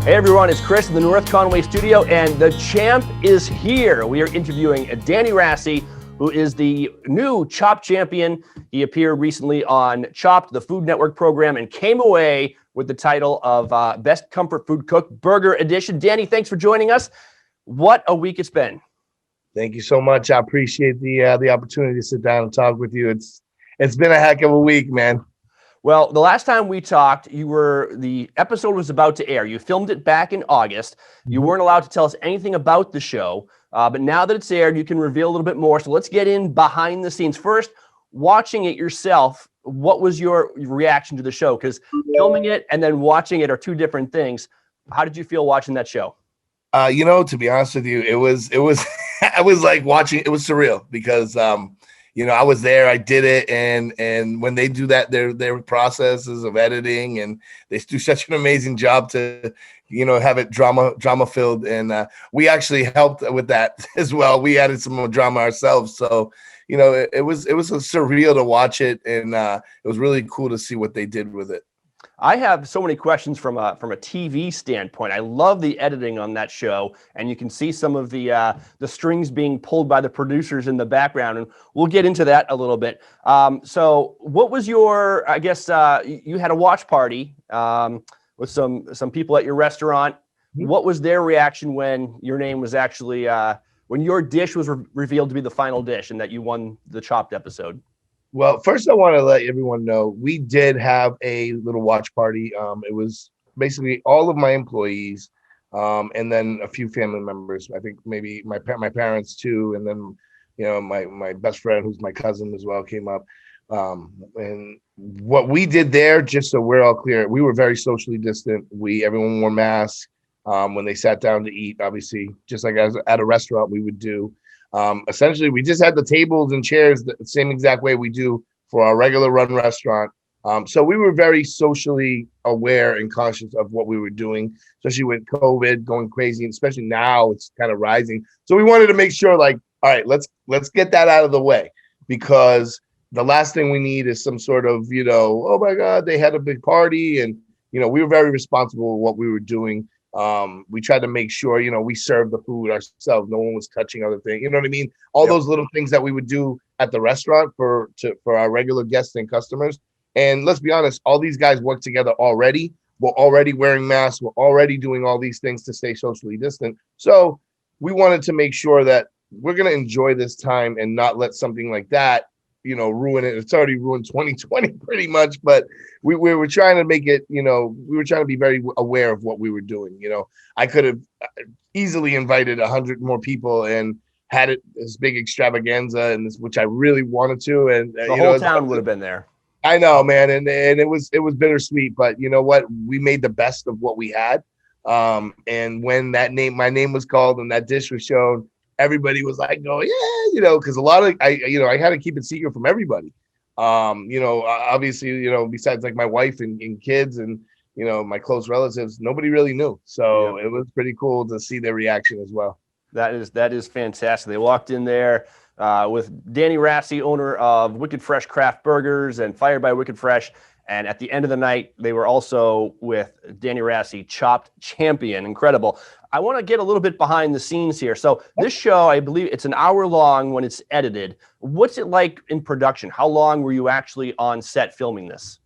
Hey everyone, it's Chris in the North Conway studio, and the champ is here. We are interviewing Danny Rassi, who is the new Chopped champion. He appeared recently on Chopped, the Food Network program, and came away with the title of Best Comfort Food Cook Burger Edition. Danny, thanks for joining us. What a week it's been. Thank you so much. I appreciate the opportunity to sit down and talk with you. It's been a heck of a week, man. Well, the last time we talked, the episode was about to air. You filmed it back in August. You weren't allowed to tell us anything about the show, but now that it's aired, you can reveal a little bit more. So let's get in behind the scenes. First, watching it yourself, what was your reaction to the show? Because filming it and then watching it are two different things. How did you feel watching that show? To be honest with you, it was I was like watching. It was surreal because I was there, I did it, and when they do that, their processes of editing, and they do such an amazing job to, have it drama filled, and we actually helped with that as well. We added some more drama ourselves, so it was surreal to watch it, and it was really cool to see what they did with it. I have so many questions from a TV standpoint. I love the editing on that show, and you can see some of the strings being pulled by the producers in the background, and we'll get into that a little bit. So, what was your? I guess you had a watch party with some people at your restaurant. What was their reaction when your name was actually when your dish was revealed to be the final dish, and that you won the Chopped episode? Well, first I want to let everyone know we did have a little watch party. It was basically all of my employees, and then a few family members. I think maybe my parents too, and then my best friend, who's my cousin as well, came up. And what we did there, just so we're all clear, we were very socially distant. Everyone wore masks when they sat down to eat. Obviously, just like as at a restaurant, we would do. Essentially, we just had the tables and chairs the same exact way we do for our regular run restaurant. So we were very socially aware and conscious of what we were doing, especially with COVID going crazy, and especially now it's kind of rising. So we wanted to make sure, like, all right, let's get that out of the way, because the last thing we need is some sort of, oh my God, they had a big party, and we were very responsible with what we were doing. We tried to make sure, we served the food ourselves. No one was touching other things. You know what I mean? All those little things that we would do at the restaurant for our regular guests and customers. And let's be honest, all these guys work together already. We're already wearing masks. We're already doing all these things to stay socially distant. So we wanted to make sure that we're going to enjoy this time and not let something like that, ruin it. It's already ruined 2020 pretty much, but we were trying to make it, we were trying to be very aware of what we were doing. I could have easily invited 100 more people and had it this big extravaganza, which I really wanted to. And the whole town would have been there. I know, man. And it was bittersweet, but you know what? We made the best of what we had. And when my name was called and that dish was shown, everybody was like, "Oh yeah," because a lot of I had to keep it secret from everybody. Obviously, besides like my wife and kids and my close relatives, nobody really knew. So It was pretty cool to see their reaction as well. That is fantastic. They walked in there with Danny Rassi, owner of Wicked Fresh Craft Burgers and Fired by Wicked Fresh. And at the end of the night, they were also with Danny Rassi, Chopped champion. Incredible. I want to get a little bit behind the scenes here. So this show, I believe it's an hour long when it's edited. What's it like in production? How long were you actually on set filming this?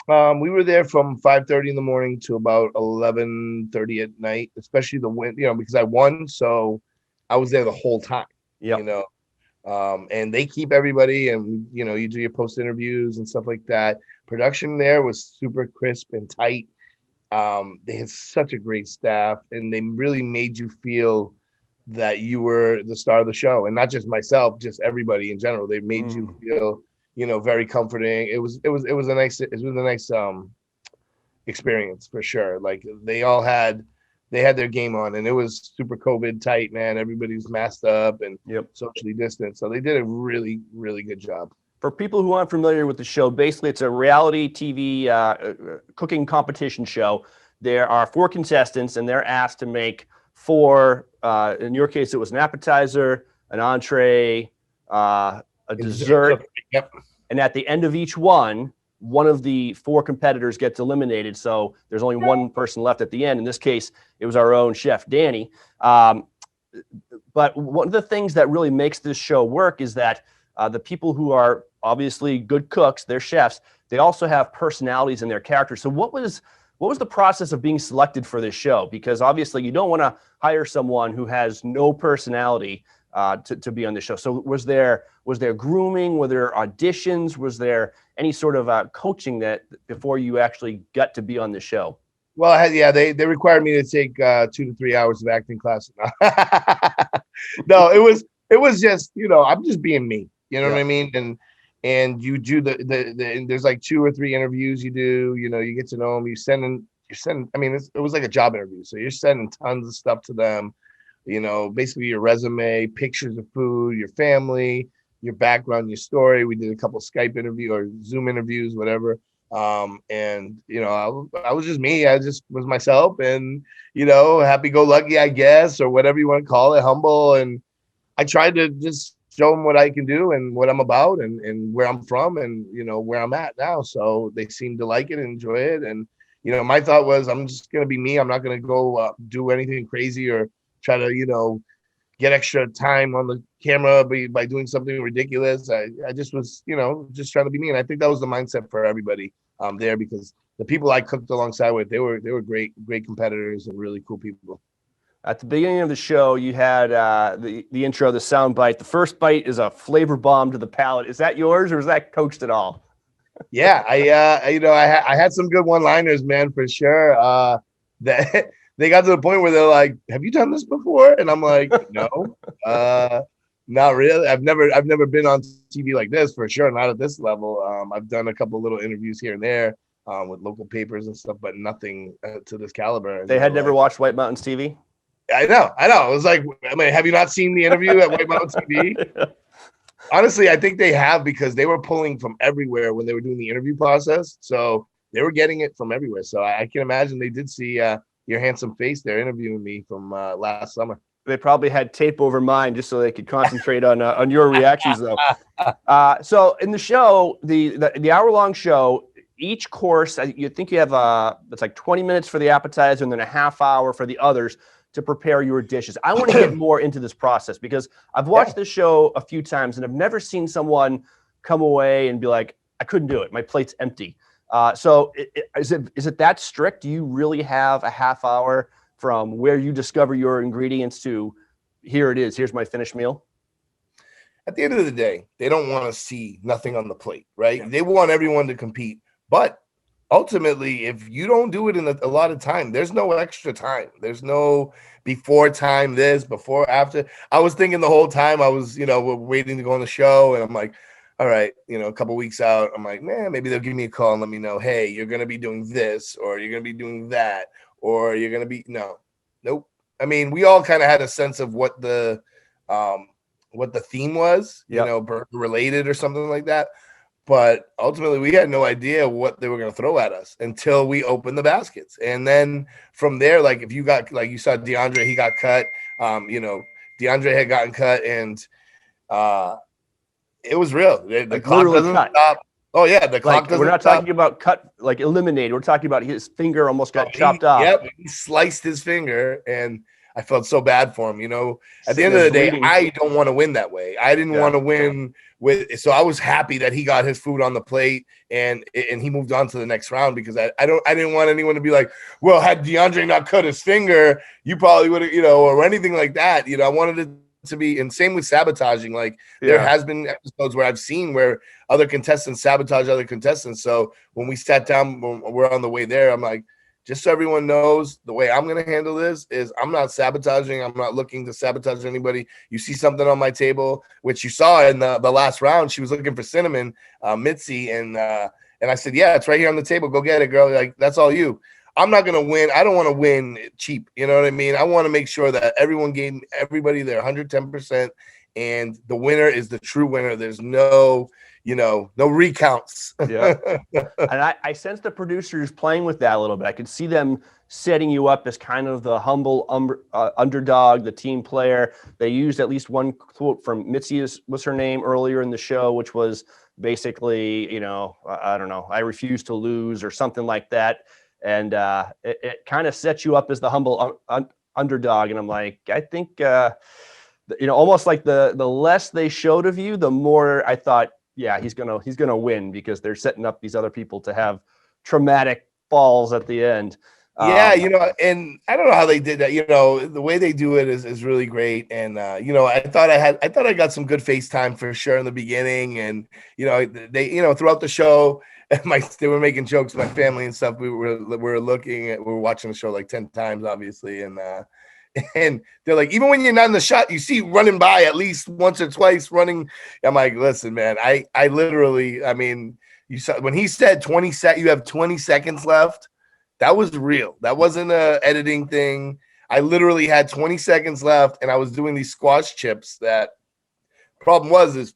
We were there from 5:30 in the morning to about 11:30 at night, especially the win, because I won. So I was there the whole time, and they keep everybody, and, you do your post interviews and stuff like that. Production there was super crisp and tight. They had such a great staff, and they really made you feel that you were the star of the show, and not just myself, just everybody in general. They made you feel, very comforting. It was a nice experience for sure. Like they had their game on, and it was super COVID tight, man. Everybody was masked up and socially distant. So they did a really, really good job. For people who aren't familiar with the show, basically it's a reality TV cooking competition show. There are 4 contestants, and they're asked to make 4. In your case, it was an appetizer, an entree, a dessert. And at the end of each one, one of the 4 competitors gets eliminated. So there's only one person left at the end. In this case, it was our own chef, Danny. But one of the things that really makes this show work is that the people who are obviously good cooks, they're chefs, they also have personalities in their characters. So what was the process of being selected for this show? Because obviously you don't want to hire someone who has no personality to be on the show. So was there grooming? Were there auditions? Was there any sort of coaching that before you actually got to be on the show? Well, they required me to take 2 to 3 hours of acting class. No, it was just, I'm just being me. You know what I mean? And you do the there's like 2 or 3 interviews you do. You get to know them. You're sending. I mean, it was like a job interview, so you're sending tons of stuff to them. Basically your resume, pictures of food, your family, your background, your story. We did a couple Skype interview or Zoom interviews, whatever. And I was just me. I just was myself, and happy-go-lucky, I guess, or whatever you want to call it, humble. And I tried to just show them what I can do and what I'm about, and where I'm from, and where I'm at now. So they seem to like it and enjoy it. And my thought was, I'm just gonna be me. I'm not gonna go do anything crazy or try to get extra time on the camera by doing something ridiculous. I just was just trying to be me, and I think that was the mindset for everybody there, because the people I cooked alongside with, they were great competitors and really cool people. At the beginning of the show, you had the intro, the sound bite. The first bite is a flavor bomb to the palate. Is that yours, or is that coached at all? Yeah, I had some good one-liners, man, for sure. That they got to the point where they're like, "Have you done this before?" And I'm like, "No, not really. I've never been on TV like this, for sure. Not at this level. I've done a couple little interviews here and there with local papers and stuff, but nothing to this caliber." They had never watched White Mountains TV. I know. It was like, have you not seen the interview at White Mountains TV? Honestly, I think they have, because they were pulling from everywhere when they were doing the interview process. So they were getting it from everywhere. So I can imagine they did see your handsome face there interviewing me from last summer. They probably had tape over mine just so they could concentrate on your reactions, though. So in the show, the hour-long show, each course, you think you have it's like 20 minutes for the appetizer and then a half hour for the others to prepare your dishes. I want to get more into this process, because I've watched this show a few times and I've never seen someone come away and be like, I couldn't do it. My plate's empty. So is it that strict? Do you really have a half hour from where you discover your ingredients to here it is, here's my finished meal? At the end of the day, they don't want to see nothing on the plate, right? Yeah. They want everyone to compete. But ultimately, if you don't do it in a lot of time, there's no extra time. There's no before time, before, after. I was thinking the whole time I was, waiting to go on the show, and I'm like, all right, a couple weeks out, I'm like, man, maybe they'll give me a call and let me know, hey, you're going to be doing this, or you're going to be doing that, or you're going to be, nope. I mean, we all kind of had a sense of what the theme was, burger related or something like that. But ultimately, we had no idea what they were going to throw at us until we opened the baskets. And then from there, like if you got, like you saw DeAndre, he got cut. DeAndre had gotten cut, and it was real. The clock doesn't stop. Oh yeah, the clock doesn't stop. We're not talking about cut, like eliminated. We're talking about his finger almost got chopped off. Yep, he sliced his finger, and I felt so bad for him. At the end of the day, I don't want to win that way. I didn't want to win so I was happy that he got his food on the plate and he moved on to the next round, because I didn't want anyone to be like, well, had DeAndre not cut his finger, you probably would have, or anything like that. I wanted it to be, and same with sabotaging. Like there has been episodes where I've seen where other contestants sabotage other contestants. So when we sat down, when we're on the way there, I'm like, just so everyone knows, the way I'm going to handle this is I'm not sabotaging. I'm not looking to sabotage anybody. You see something on my table, which you saw in the last round, she was looking for cinnamon, Mitzi. And I said, yeah, it's right here on the table. Go get it, girl. Like, that's all you. I'm not going to win. I don't want to win cheap. You know what I mean? I want to make sure that everyone gave everybody their 110%. And the winner is the true winner. There's no recounts. Yeah. And I sense the producers playing with that a little bit. I could see them setting you up as kind of the humble underdog, the team player. They used at least one quote from Mitzi, was her name, earlier in the show, which was basically, I don't know, I refuse to lose or something like that. And it kind of sets you up as the humble underdog. And I'm like, I think, almost like the less they showed of you, the more I thought, yeah, he's gonna win, because they're setting up these other people to have traumatic falls at the end. Yeah, and I don't know how they did that. The way they do it is really great. And I thought I got some good FaceTime for sure in the beginning. And they throughout the show, they were making jokes, my family and stuff. We were watching the show like 10 times, obviously, and they're like, even when you're not in the shot, you see running by at least once or twice running. I'm like, listen, man, I literally, I mean, you saw when he said 20 you have 20 seconds left. That was real. That wasn't a editing thing. I literally had 20 seconds left, and I was doing these squash chips. That problem is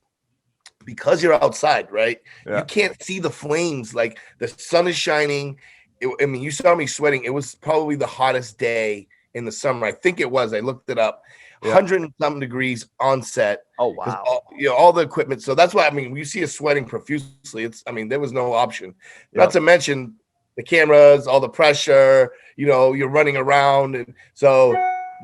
because you're outside, right? Yeah. You can't see the flames. Like, the sun is shining. You saw me sweating. It was probably the hottest day in the summer. I think it was. I looked it up. 100 and something degrees on set. Oh, wow. All the equipment. So that's why, you see us sweating profusely. There was no option. Not to mention the cameras, all the pressure, you're running around. And so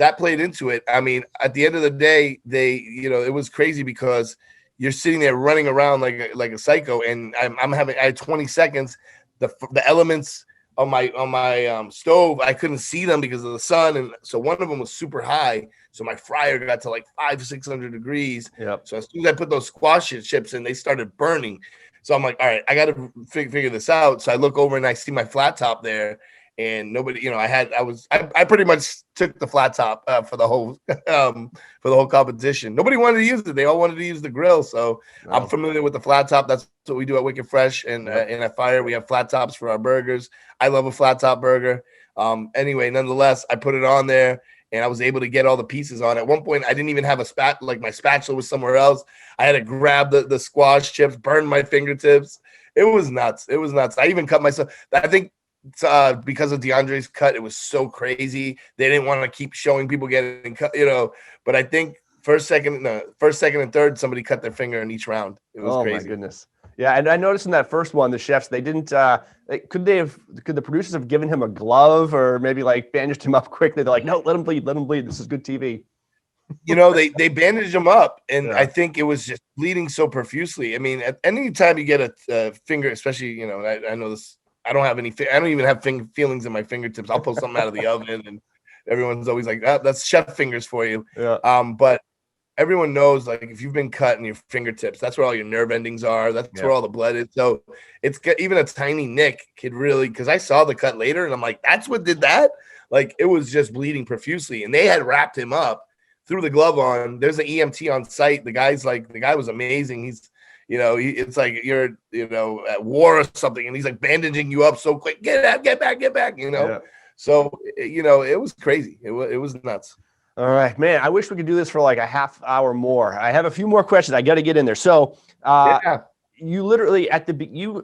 that played into it. At the end of the day, it was crazy because you're sitting there running around like a psycho. And I had 20 seconds. The elements on my stove, I couldn't see them because of the sun. And so one of them was super high. So my fryer got to like 500-600 degrees. Yep. So as soon as I put those squash chips in, they started burning. So I'm like, all right, I got to figure this out. So I look over and I see my flat top there, and nobody, I pretty much took the flat top for the whole competition. Nobody wanted to use it. They all wanted to use the grill. So I'm familiar with the flat top. That's what we do at Wicked Fresh and at Fire. We have flat tops for our burgers. I love a flat top burger. Anyway, nonetheless, I put it on there, and I was able to get all the pieces on. At one point, I didn't even have my spatula was somewhere else. I had to grab the squash chips, burn my fingertips. It was nuts. I even cut myself. I think because of DeAndre's cut, it was so crazy. They didn't want to keep showing people getting cut, But I think first, second, and third, somebody cut their finger in each round. It was crazy. Oh, my goodness. Yeah, and I noticed in that first one, the chefs, they didn't. Could the producers have given him a glove or maybe like bandaged him up quickly? They're like, no, let him bleed. This is good TV. They bandaged him up, and I think it was just bleeding so profusely. At any time you get a finger, especially, I know this. I don't even have feelings in my fingertips. I'll pull something out of the oven, and everyone's always like, oh, that's chef fingers for you. Yeah. But everyone knows, like, if you've been cut in your fingertips, that's where all your nerve endings are. That's where all the blood is. So it's even a tiny nick could really, because I saw the cut later and I'm like, that's what did that? Like, it was just bleeding profusely, and they had wrapped him up, threw the glove on. There's an EMT on site. The guy was amazing. He's, it's like you're, at war or something, and he's like bandaging you up so quick. Get back. So, it was crazy. It was nuts. All right, man. I wish we could do this for like a half hour more. I have a few more questions. I got to get in there. So, you literally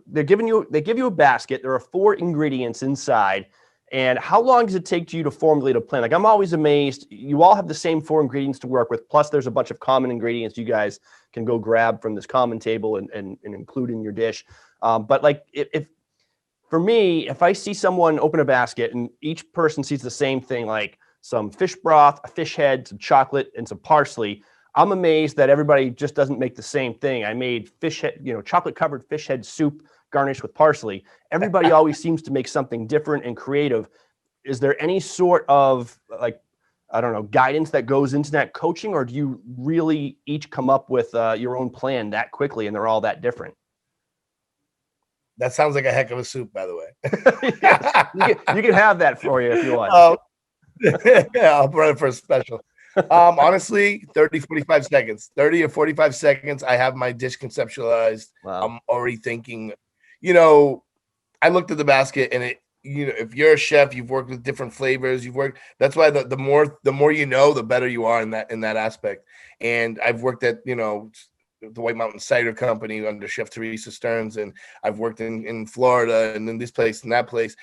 they give you a basket. There are 4 ingredients inside. And how long does it take you to formulate a plan? Like, I'm always amazed. You all have the same 4 ingredients to work with. Plus, there's a bunch of common ingredients you guys can go grab from this common table and include in your dish. But like, if for me, if I see someone open a basket and each person sees the same thing, like some fish broth, a fish head, some chocolate, and some parsley, I'm amazed that everybody just doesn't make the same thing. I made fish head, chocolate covered fish head soup garnished with parsley. Everybody always seems to make something different and creative. Is there any sort of, like, I don't know, guidance that goes into that coaching, or do you really each come up with your own plan that quickly and they're all that different? That sounds like a heck of a soup, by the way. Yeah, you can have that for you if you want. Yeah, I'll run it for a special. Honestly, 45 seconds. 30 or 45 seconds, I have my dish conceptualized. Wow. I'm already thinking, I looked at the basket, and if you're a chef, you've worked with different flavors. That's why the more the better you are in that aspect. And I've worked at, the White Mountain Cider Company under Chef Teresa Stearns, and I've worked in Florida and in this place and that place,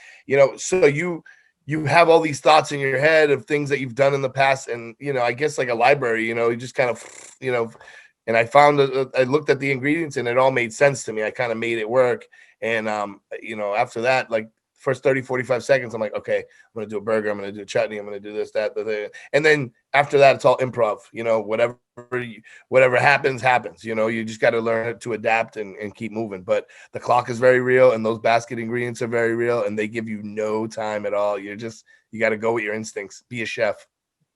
so you have all these thoughts in your head of things that you've done in the past. And, I guess like a library, you just kind of, And I found I looked at the ingredients and it all made sense to me. I kind of made it work. And after that, like first 30, 45 seconds, I'm like, okay, I'm gonna do a burger, I'm gonna do a chutney, I'm gonna do this, that, and then after that, it's all improv. Whatever happens. You just got to learn to adapt and keep moving. But the clock is very real, and those basket ingredients are very real, and they give you no time at all. You got to go with your instincts. Be a chef.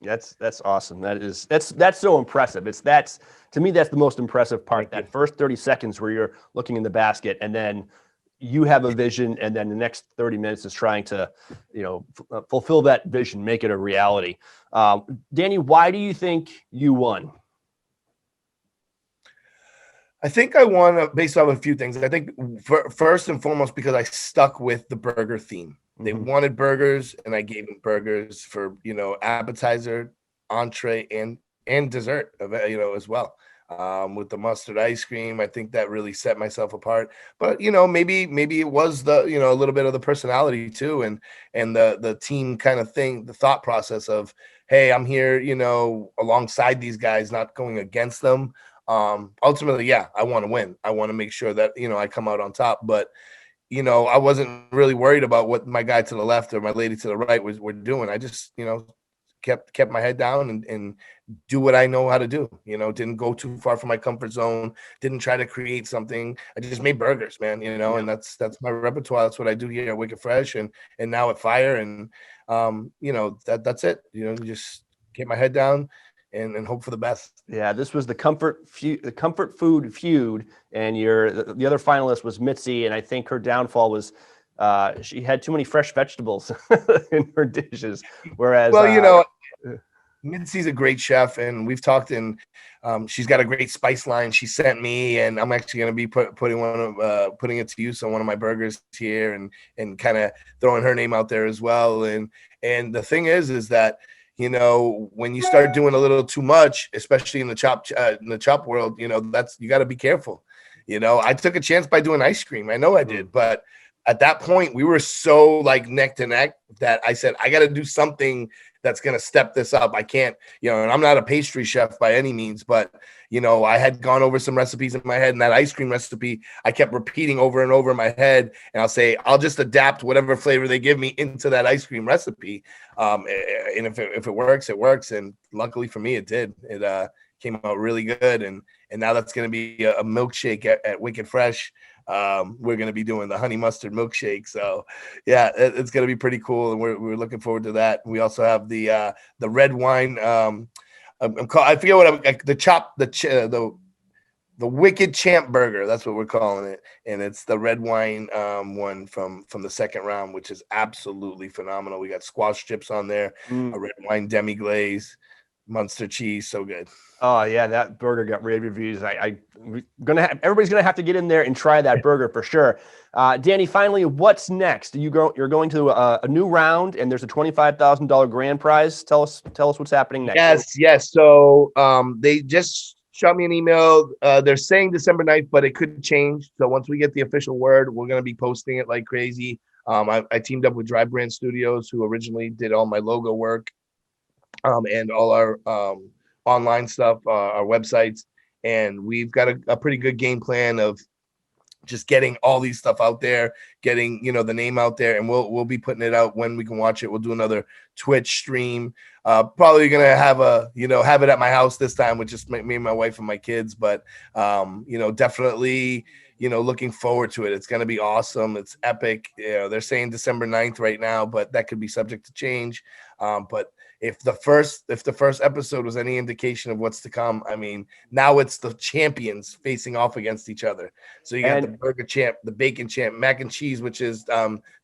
That's awesome. That's so impressive. That's to me, that's the most impressive part. That first 30 seconds where you're looking in the basket, and then you have a vision, and then the next 30 minutes is trying to, fulfill that vision, make it a reality. Danny, why do you think you won? I think I won based off a few things. I think first and foremost because I stuck with the burger theme. They wanted burgers, and I gave them burgers for appetizer, entree, and dessert, as well. With the mustard ice cream, I think that really set myself apart. But maybe it was the a little bit of the personality too, and the team kind of thing, the thought process of, hey, I'm here, alongside these guys, not going against them. Ultimately, yeah, I want to win. I want to make sure that I come out on top. But I wasn't really worried about what my guy to the left or my lady to the right were doing. I just, kept my head down and do what I know how to do. Didn't go too far from my comfort zone. Didn't try to create something. I just made burgers, man. And that's my repertoire. That's what I do here at Wicked Fresh and now at Fire. And that's it. Just keep my head down and hope for the best. Yeah, this was the comfort food feud, and the other finalist was Mitzi, and I think her downfall was she had too many fresh vegetables in her dishes. Whereas, Mitzi's a great chef, and we've talked, and she's got a great spice line she sent me, and I'm actually going to be putting it to use on one of my burgers here, and kind of throwing her name out there as well. And the thing is that when you start doing a little too much, especially in the chop world, that's you got to be careful. I took a chance by doing ice cream. I know I did, but at that point we were so like neck to neck that I said, I got to do something that's going to step this up. I can't, and I'm not a pastry chef by any means, but I had gone over some recipes in my head, and that ice cream recipe I kept repeating over and over in my head. And I'll say, I'll just adapt whatever flavor they give me into that ice cream recipe. And if it works, it works. And luckily for me, it did. It came out really good. And now that's going to be a milkshake at Wicked Fresh. We're going to be doing the honey mustard milkshake. So yeah, it's going to be pretty cool. And we're looking forward to that. We also have the red wine. I forget what the Wicked Champ Burger. That's what we're calling it. And it's the red wine one from the second round, which is absolutely phenomenal. We got squash chips on there, a red wine demi glaze, Munster cheese. So good. Oh yeah, that burger got rave reviews. Everybody's gonna have to get in there and try that burger for sure. Danny, finally, what's next? You're going to a new round, and there's a $25,000 grand prize. Tell us what's happening next. Yes. So they just shot me an email. They're saying December 9th, but it could change. So once we get the official word, we're gonna be posting it like crazy. I teamed up with Drive Brand Studios, who originally did all my logo work, and all our online stuff, our websites, and we've got a pretty good game plan of just getting all these stuff out there, getting the name out there, and we'll be putting it out when we can watch it. We'll do another Twitch stream. Probably gonna have it at my house this time with just me and my wife and my kids, but definitely looking forward to it. It's gonna be awesome. It's epic. They're saying December 9th right now, but that could be subject to change. But if the first episode was any indication of what's to come, I mean, now it's the champions facing off against each other. So you got the burger champ, the bacon champ, mac and cheese, which is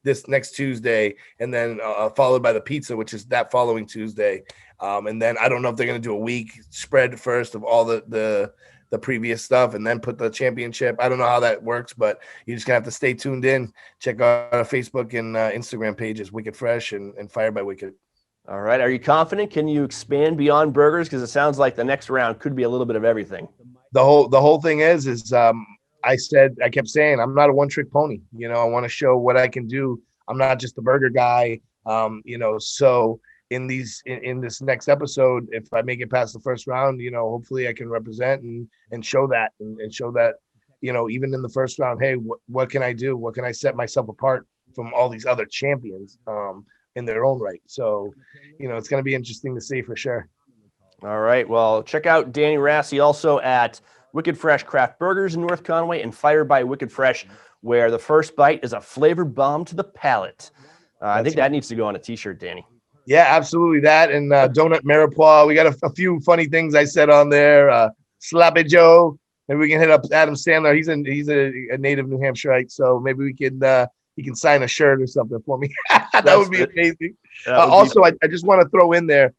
this next Tuesday, and then followed by the pizza, which is that following Tuesday. And then I don't know if they're going to do a week spread first of all the previous stuff and then put the championship. I don't know how that works, but you just gonna have to stay tuned in. Check out our Facebook and Instagram pages, Wicked Fresh and Fire by Wicked. All right. Are you confident? Can you expand beyond burgers? Because it sounds like the next round could be a little bit of everything. The whole thing is I kept saying I'm not a one-trick pony. I want to show what I can do. I'm not just a burger guy. So in this next episode, if I make it past the first round, hopefully I can represent and show that and show that, even in the first round, hey, what can I do? What can I set myself apart from all these other champions in their own right? So, it's going to be interesting to see for sure. All right. Well, check out Danny Rassi also at Wicked Fresh Craft Burgers in North Conway and Fire by Wicked Fresh, where the first bite is a flavored bomb to the palate. I think that needs to go on a t-shirt, Danny. Yeah, absolutely. That and Donut Mirepoix. We got a few funny things I said on there. Slappy Joe. Maybe we can hit up Adam Sandler. He's a native New Hampshireite, so maybe we can he can sign a shirt or something for me. That would be amazing. Also, I just want to throw in there.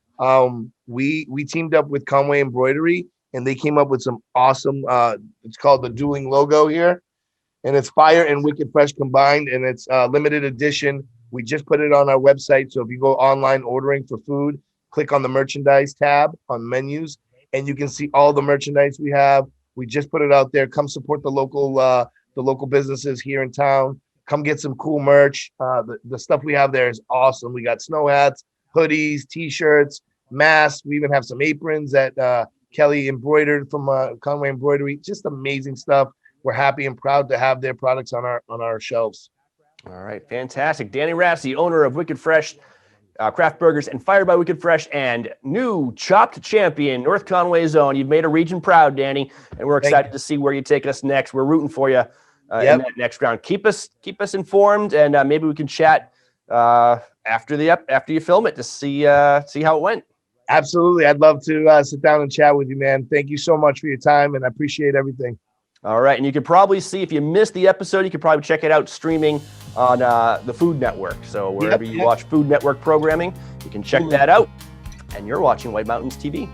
We teamed up with Conway Embroidery, and they came up with some awesome. It's called the Dueling logo here, and it's Fire and Wicked Fresh combined, and it's limited edition. We just put it on our website. So if you go online ordering for food, click on the merchandise tab on menus, and you can see all the merchandise we have. We just put it out there. Come support the local businesses here in town. Come get some cool merch. The stuff we have there is awesome. We got snow hats, hoodies, t-shirts, masks. We even have some aprons that Kelly embroidered from Conway Embroidery. Just amazing stuff. We're happy and proud to have their products on our shelves. All right, fantastic. Danny Rassi, owner of Wicked Fresh Craft Burgers and Fire by Wicked Fresh, and new chopped champion, North Conway Zone. You've made a region proud, Danny, and we're excited to see where you take us next. We're rooting for you in that next round. Keep us informed, and maybe we can chat after you film it to see how it went. Absolutely, I'd love to sit down and chat with you, man. Thank you so much for your time, and I appreciate everything. All right, and you can probably see, if you missed the episode, you can probably check it out streaming on the Food Network. So wherever you watch Food Network programming, you can check that out. And you're watching White Mountains TV.